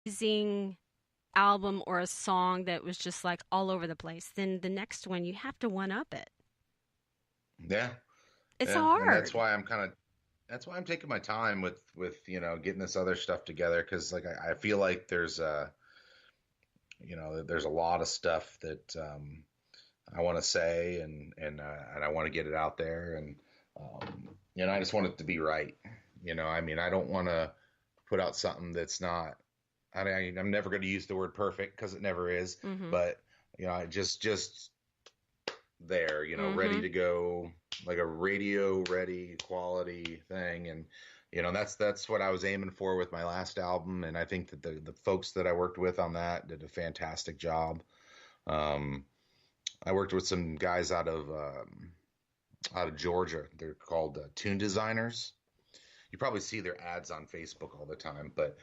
amazing album or a song that was just like all over the place, then the next one you have to one up it. Yeah, It's yeah, and hard. that's why I'm taking my time with getting this other stuff together because like I feel like there's there's a lot of stuff that I want to say and I want to get it out there and I just want it to be right. I mean, I don't want to put out something that's not. I'm never going to use the word perfect because it never is, Mm-hmm. but just there, ready Mm-hmm. to go, like a radio ready quality thing, and that's what I was aiming for with my last album, and I think that the folks that I worked with on that did a fantastic job. Um, I worked with some guys out of Georgia. They're called tune designers. You probably see their ads on Facebook all the time, but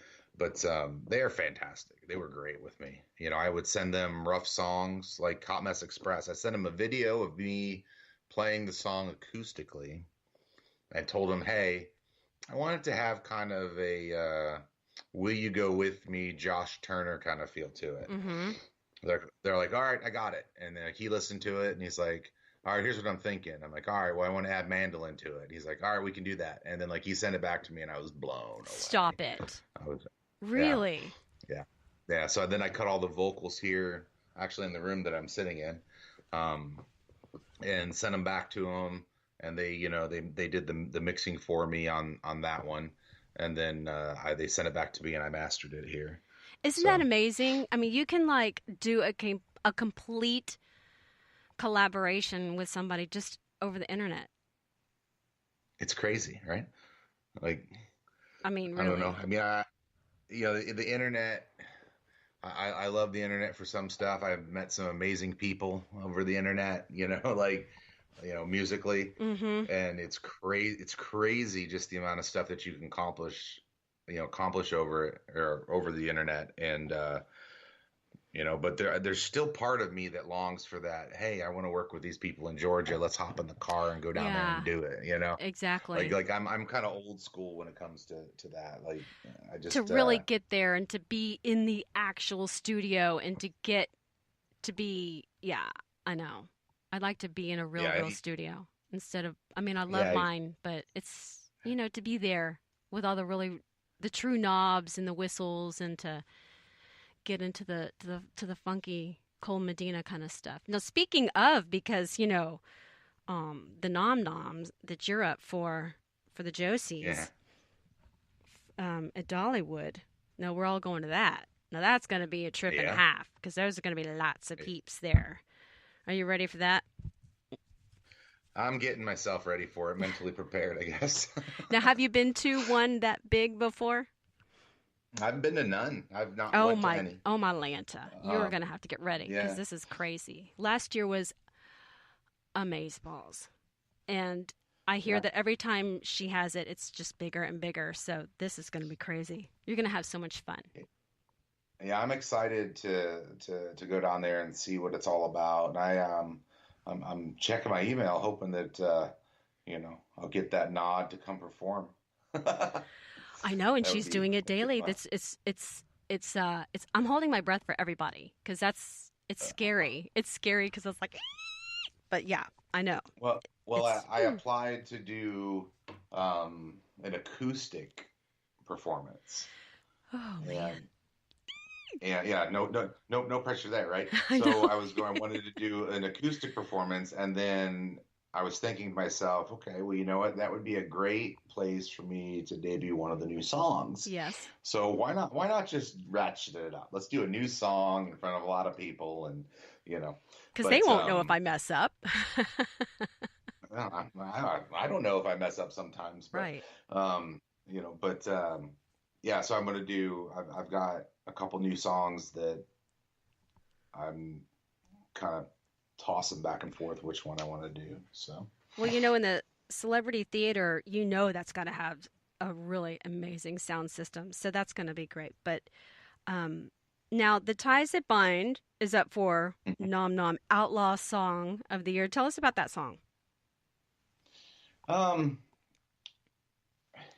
they are fantastic. They were great with me. I would send them rough songs like Hot Mess Express. I sent them a video of me playing the song acoustically. I told them, hey, I wanted to have kind of a "Will You Go With Me" Josh Turner kind of feel to it. Mm-hmm. They're like, all right, I got it. And then he listened to it and he's like, all right, here's what I'm thinking. I'm like, all right, well, I want to add mandolin to it. He's like, all right, we can do that. And then like he sent it back to me and I was blown away. Stop it. I was, yeah, Really? yeah, yeah. So then I cut all the vocals here, actually in the room that I'm sitting in, um, and sent them back to him. And they did the mixing for me on that one. And then they sent it back to me and I mastered it here. Isn't that So amazing? I mean, you can like do a complete collaboration with somebody just over the internet. it's crazy, right? Like, I mean, I don't know. really. I mean, the internet. I love the internet for some stuff. I've met some amazing people over the internet. Like musically, Mm-hmm. and it's crazy. It's crazy just the amount of stuff that you can accomplish over it or over the internet. And but there's still part of me that longs for that. Hey, I want to work with these people in Georgia. Let's hop in the car and go down there Yeah, and do it. Like exactly. like I'm kind of old school when it comes to that. Like I To just really get there and to be in the actual studio and to get to be, yeah, I know. I'd like to be in a real, yeah real studio instead of, I mean, I love yeah mine, but it's, to be there with all the true knobs and the whistles and to get into the funky Cole Medina kind of stuff. Now, speaking of, because, the nom noms that you're up for the yeah Josies, at Dollywood. No, we're all going to that. Now that's going to be a trip and a yeah. half because there's going to be lots of peeps there. Are you ready for that? I'm getting myself ready for it, mentally prepared, I guess. Now, have you been to one that big before? I've been to none. I've not went to any. Oh my Lanta. You're going to Um, have to get ready because yeah, this is crazy. Last year was amazeballs. And I hear yeah, that every time she has it, it's just bigger and bigger. So this is going to be crazy. You're going to have so much fun. yeah. I'm excited to go down there and see what it's all about. And I'm checking my email, hoping that I'll get that nod to come perform. That I know, and would she's be doing it that'd be daily. fun. It's I'm holding my breath for everybody because it's scary. It's scary because it's like, but yeah, I know. Well, I, It's I applied to do an acoustic performance, oh and man, yeah, no pressure there, right? I So know. I wanted to do an acoustic performance, and then I was thinking to myself, okay, well, you know what? That would be a great place for me to debut one of the new songs. Yes, So why not just ratchet it up? Let's do a new song in front of a lot of people, and you know, because they but won't know if I mess up. I don't know if I mess up sometimes, but Right. um, but yeah. So I'm gonna do. I've got a couple new songs that I'm kind of tossing back and forth which one I want to do. So Well, in the celebrity theater, that's got to have a really amazing sound system, so that's going to be great. But um, now the ties that bind is up for Nom Nom Outlaw Song of the Year. Tell us about that song. um,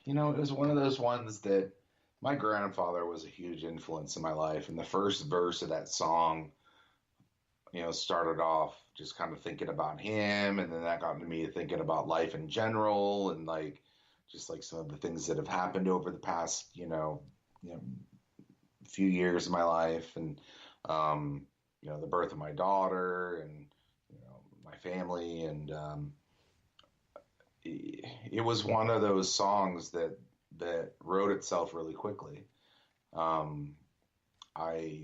it was one of those ones that My grandfather was a huge influence in my life, and the first verse of that song, started off just kind of thinking about him, and then that got me thinking about life in general, and like just like some of the things that have happened over the past, few years of my life, and the birth of my daughter, and my family, and it was one of those songs that wrote itself really quickly. Um, I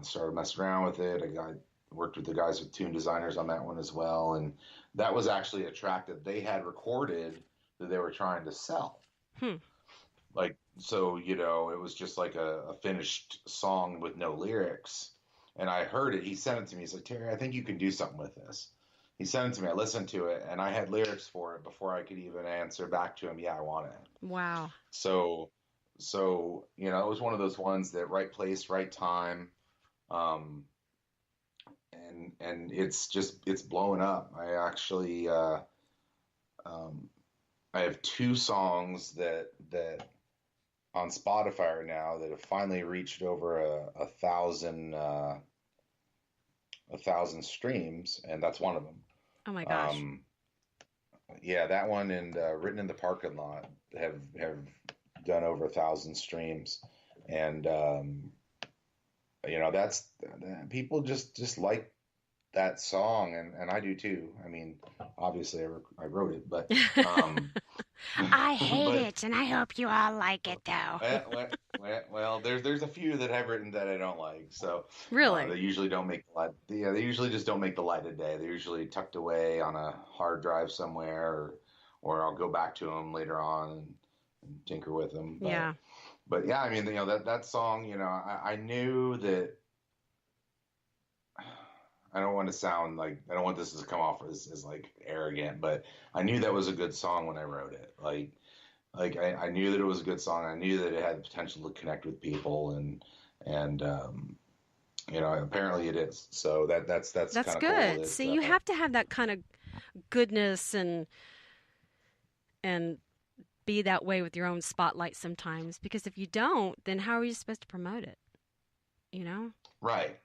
started messing around with it. I got worked with the guys with tune designers on that one as well, and that was actually a track that they had recorded that they were trying to sell. Hmm. Like so, it was just like a finished song with no lyrics. And I heard it. He sent it to me. He's like, Terry, I think you can do something with this. He sent it to me. I listened to it, and I had lyrics for it before I could even answer back to him. Yeah, I want it. Wow. So, it was one of those ones that right place, right time, um, and it's blowing up. Um, I have two songs that on Spotify right now that have finally reached over a thousand streams, and that's one of them. Oh my gosh. Um, yeah, that one and "Written in the Parking Lot" have done over 1,000 streams, and that's people just like that song, and I do too. I mean, obviously I wrote it, but I hate but it, and I hope you all like it though. there's a few that I've written that I don't like. So Really? they usually don't make the light. Yeah, they usually just don't make the light of day. They're usually tucked away on a hard drive somewhere, or I'll go back to them later on and tinker with them. Yeah. But yeah, I mean, that song, I knew that. I don't want to sound like I don't want this to come off as like arrogant, but I knew that was a good song when I wrote it. I knew that it was a good song. I knew that it had the potential to connect with people, and apparently it is. So that's That's kind of cool. good. That See, you have to have that kind of goodness and be that way with your own spotlight sometimes because if you don't, then how are you supposed to promote it? You know? right.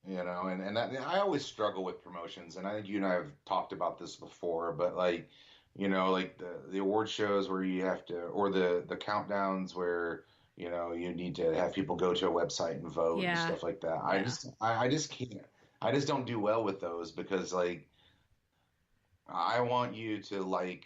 And that, I always struggle with promotions, and I think you and I have talked about this before, but like, like the award shows where you have to, or the countdowns where, you need to have people go to a website and vote and Yeah. stuff like that. Yeah. I just can't, I just don't do well with those because like, I want you to like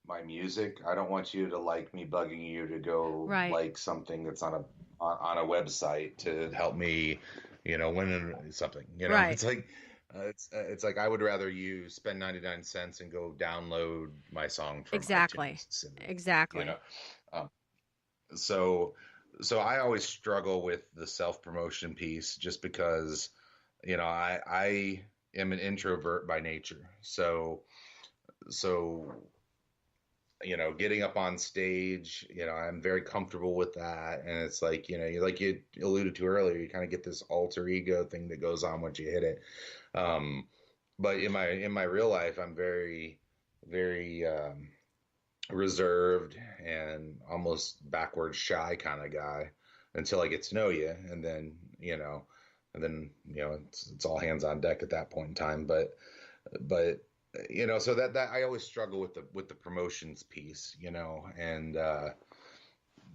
my music. I don't want you to like me bugging you to go Right. like something that's on a website to help me, win something. Right. It's like it's like I would rather you spend 99 cents and go download my song from Exactly. iTunes. You know, Exactly. um, so I always struggle with the self promotion piece just because I am an introvert by nature. So getting up on stage, I'm very comfortable with that. And it's like, like you alluded to earlier, you kind of get this alter ego thing that goes on once you hit it. Um, but in my real life, I'm very, very reserved and almost backward shy kind of guy until I get to know you. And then it's all hands on deck at that point in time. But so that I always struggle with the promotions piece, and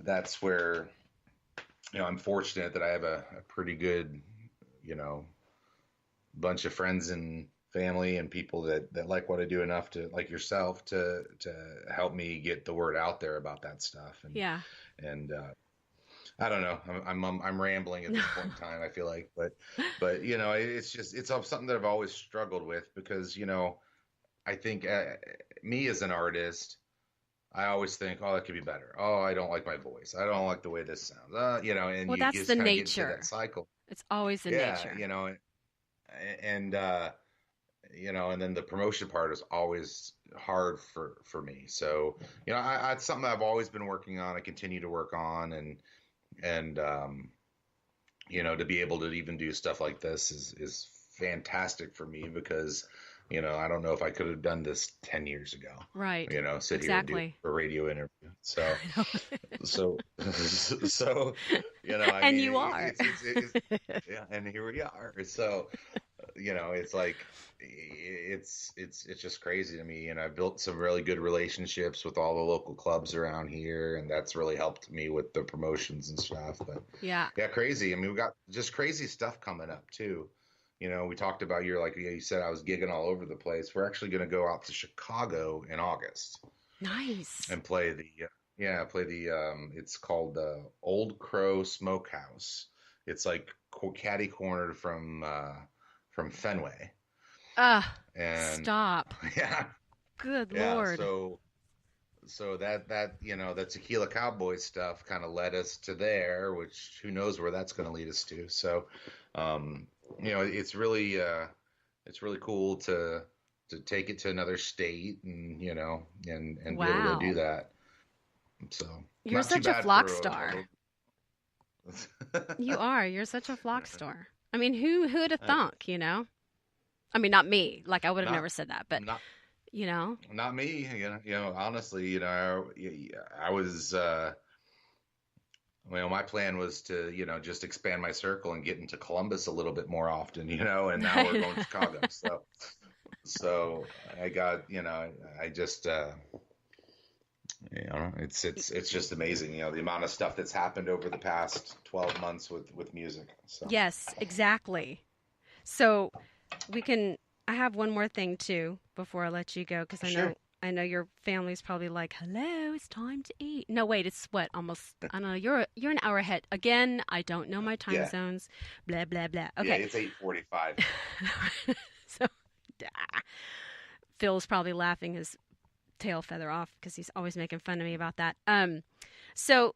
that's where I'm fortunate that I have a pretty good you know bunch of friends and family and people that like what I do enough to like yourself to help me get the word out there about that stuff. Yeah. And I don't know. I'm rambling at this point in time. I feel like, but it's something that I've always struggled with because I think me as an artist, I always think, oh, that could be better. Oh, I don't like my voice. I don't like the way this sounds. And Well, you that's the just kind of get into that nature. cycle. It's always the Yeah, nature. and and then the promotion part is always hard for me. So, it's something I've always been working on. I continue to work on, and to be able to even do stuff like this is fantastic for me because I don't know if I could have done this 10 years ago, Right. sit here and do Exactly. a radio interview. So, I know. so, so, I And mean, you are. yeah, and here we are. So, it's like it's just crazy to me. I built some really good relationships with all the local clubs around here, and that's really helped me with the promotions and stuff. But Yeah. yeah, crazy. I mean, we got just crazy stuff coming up too. We talked about you said I was gigging all over the place. We're actually going to go out to Chicago in August Nice. and play the it's called the Old Crow Smokehouse. It's like catty cornered from Fenway. And Stop. yeah, Good yeah. Lord. So that Tequila Cowboy stuff kind of led us to there, which who knows where that's going to lead us to. So, um, it's really cool to take it to another state and be able to do Wow. that. So You're not too such a bad flock for star. a You are. You're such a flock star. I mean, who'd have uh, thunk, I mean, not me. Like, I would have not never said that, but, not you know? not me. Honestly, I was. Well, my plan was to, just expand my circle and get into Columbus a little bit more often, and now we're going to Chicago. So I got, I just, it's just amazing, the amount of stuff that's happened over the past 12 months with music. So Yes, exactly. So we can. I have one more thing too before I let you go because I sure. know I know your family's probably like, "Hello, it's time to eat." No, wait, it's what almost. I don't know. You're an hour ahead again. I don't know my time Yeah. zones. Blah blah blah. Yeah. Okay, It's 8:45. so Phil's probably laughing his tail feather off because he's always making fun of me about that. So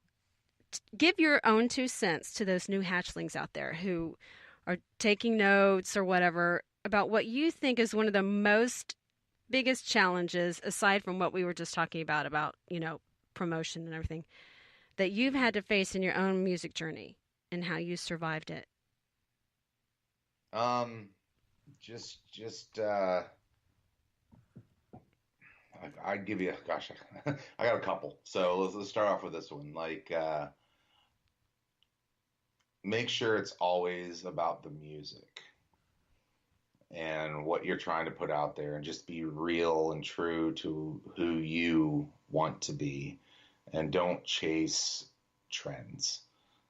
give your own 2 cents to those new hatchlings out there who are taking notes or whatever about what you think is one of the most biggest challenges aside from what we were just talking about promotion and everything that you've had to face in your own music journey and how you survived it. Um, just I'd give you, gosh, I got a couple. So let's start off with this one. Like, make sure it's always about the music and what you're trying to put out there, and just be real and true to who you want to be, and don't chase trends,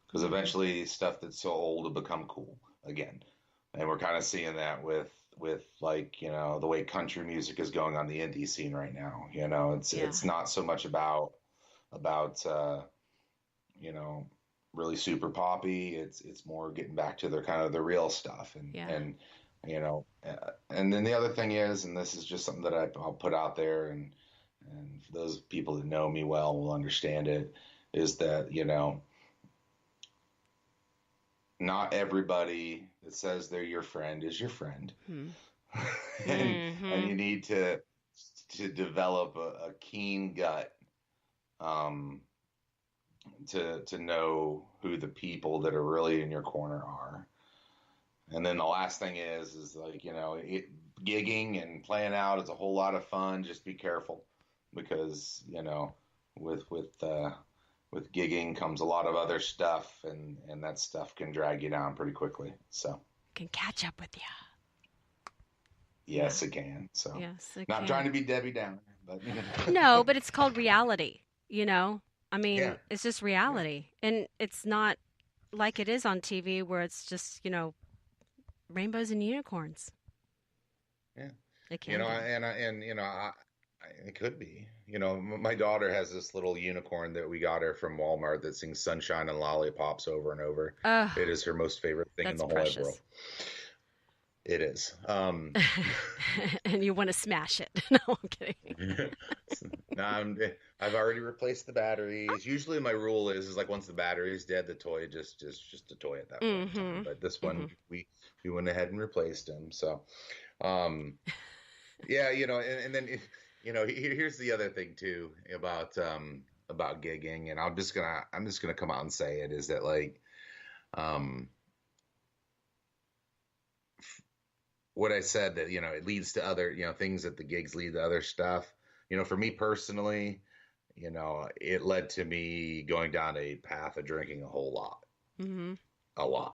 because Mm-hmm. eventually stuff that's so old will become cool again. And we're kind of seeing that with like, the way country music is going on the indie scene right now. Yeah. It's not so much about you know really super poppy. It's more getting back to their kind of the real stuff. and Yeah. and and then the other thing is, and this is just something that I'll put out there, and for those people that know me well will understand it, is that not everybody that says they're your friend is your friend. Hmm. And Mm-hmm. you need to develop a keen gut, um, to know who the people that are really in your corner are. And then the last thing is like, gigging and playing out is a whole lot of fun. Just be careful, because with gigging comes a lot of other stuff, and that stuff can drag you down pretty quickly. So Can catch up with you. Yeah. yes, it can. So Yes, it not trying can. to be Debbie Downer, but No, but it's called reality, you know? I yeah, mean, it's just yeah, reality. And it's not like it is on TV where it's just, rainbows and unicorns. yeah. It can be. It could be. My daughter has this little unicorn that we got her from Walmart that sings "Sunshine and Lollipops" over and over. Oh, It is her most favorite thing in that's the whole wide world. precious. It is. And you want to smash it. No, I'm kidding. No, I've already replaced the batteries. Usually, my rule is like once the battery is dead, the toy just a toy at that point in time. Mm-hmm. But this one, Mm-hmm. we went ahead and replaced him. So, um, yeah, and then here's the other thing too about gigging, and I'm just gonna come out and say it, is that, like, um what I said that, it leads to other, things at the gigs lead to other stuff. For me personally, it led to me going down a path of drinking a whole lot, Mm-hmm. a lot.